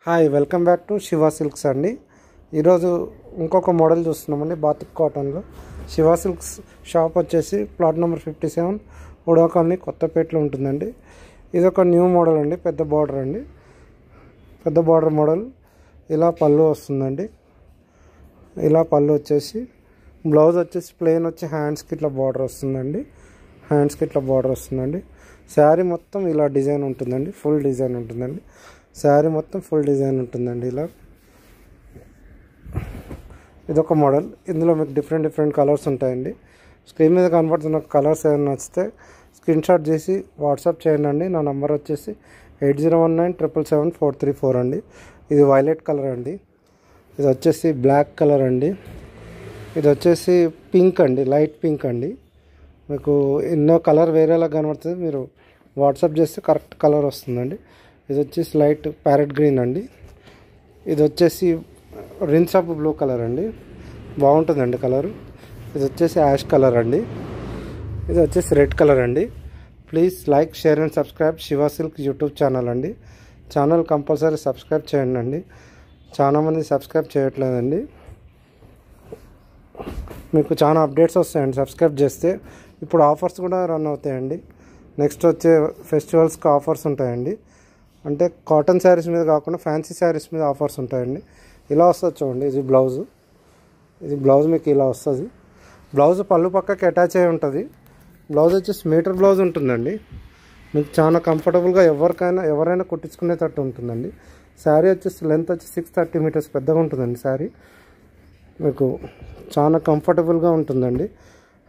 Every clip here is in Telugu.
Hi welcome back to Shiva silks అండి. ఈరోజు ఇంకొక మోడల్ చూస్తున్నామండి బాతిక్ కాటన్లో. శివ సిల్క్స్ షాప్ వచ్చేసి ప్లాట్ నెంబర్ 57 ఉడా కాలనీ కొత్తపేటలో ఉంటుందండి. ఇది ఒక న్యూ మోడల్ అండి, పెద్ద బార్డర్ అండి, పెద్ద బార్డర్ మోడల్. ఇలా పళ్ళు వస్తుందండి, ఇలా పళ్ళు వచ్చేసి బ్లౌజ్ వచ్చేసి ప్లెయిన్ వచ్చి హ్యాండ్స్కి ఇట్లా బార్డర్ వస్తుందండి, హ్యాండ్స్కి ఇట్లా బార్డర్ వస్తుందండి. శారీ మొత్తం ఇలా డిజైన్ ఉంటుందండి, ఫుల్ డిజైన్ ఉంటుందండి. శారీ మొత్తం ఫుల్ డిజైన్ ఉంటుందండి. ఇలా ఇదొక మోడల్. ఇందులో మీకు డిఫరెంట్ కలర్స్ ఉంటాయండి. స్క్రీన్ మీద కనబడుతున్న కలర్స్ ఏమైనా నచ్చితే స్క్రీన్ షాట్ చేసి వాట్సాప్ చేయండి. నా నెంబర్ వచ్చేసి 8019777434 అండి. ఇది వైలెట్ కలర్ అండి, ఇది వచ్చేసి బ్లాక్ కలర్ అండి, ఇది వచ్చేసి పింక్ అండి, లైట్ పింక్ అండి. మీకు ఎన్నో కలర్ వేరేలా కనబడుతుంది, మీరు వాట్సాప్ చేస్తే కరెక్ట్ కలర్ వస్తుందండి. ఇది వచ్చేసి లైట్ ప్యారెట్ గ్రీన్ అండి, ఇది వచ్చేసి రిన్స్ ఆఫ్ బ్లూ కలర్ అండి, బాగుంటుందండి కలరు. ఇది వచ్చేసి యాష్ కలర్ అండి, ఇది వచ్చేసి రెడ్ కలర్ అండి. Please like, share and subscribe Shiva silk YouTube channel అండి. ఛానల్ కంపల్సరీ సబ్స్క్రైబ్ చేయండి అండి, చాలామంది సబ్స్క్రైబ్ చేయట్లేదండి. మీకు చాలా అప్డేట్స్ వస్తాయండి సబ్స్క్రైబ్ చేస్తే. ఇప్పుడు ఆఫర్స్ కూడా రన్ అవుతాయండి. నెక్స్ట్ వచ్చే ఫెస్టివల్స్కి ఆఫర్స్ ఉంటాయండి. అంటే కాటన్ శారీస్ మీద కాకుండా ఫ్యాన్సీ శారీస్ మీద ఆఫర్స్ ఉంటాయండి. ఇలా వస్తుంది చూడండి, ఇది బ్లౌజు, ఇది బ్లౌజ్ మీకు ఇలా వస్తుంది. బ్లౌజ్ పళ్ళు పక్కకి అటాచ్ అయి ఉంటుంది. బ్లౌజ్ వచ్చేసి మీటర్ బ్లౌజ్ ఉంటుందండి. మీకు చాలా కంఫర్టబుల్గా ఎవరైనా కుట్టించుకునేటట్టు ఉంటుందండి. శారీ వచ్చేసి లెంత్ వచ్చి 630 మీటర్స్ పెద్దగా ఉంటుందండి. శారీ మీకు చాలా కంఫర్టబుల్గా ఉంటుందండి.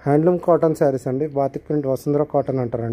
హ్యాండ్లూమ్ కాటన్ శారీస్ అండి, బాతిక్ ప్రింట్ వసుంధర కాటన్ అంటారండి.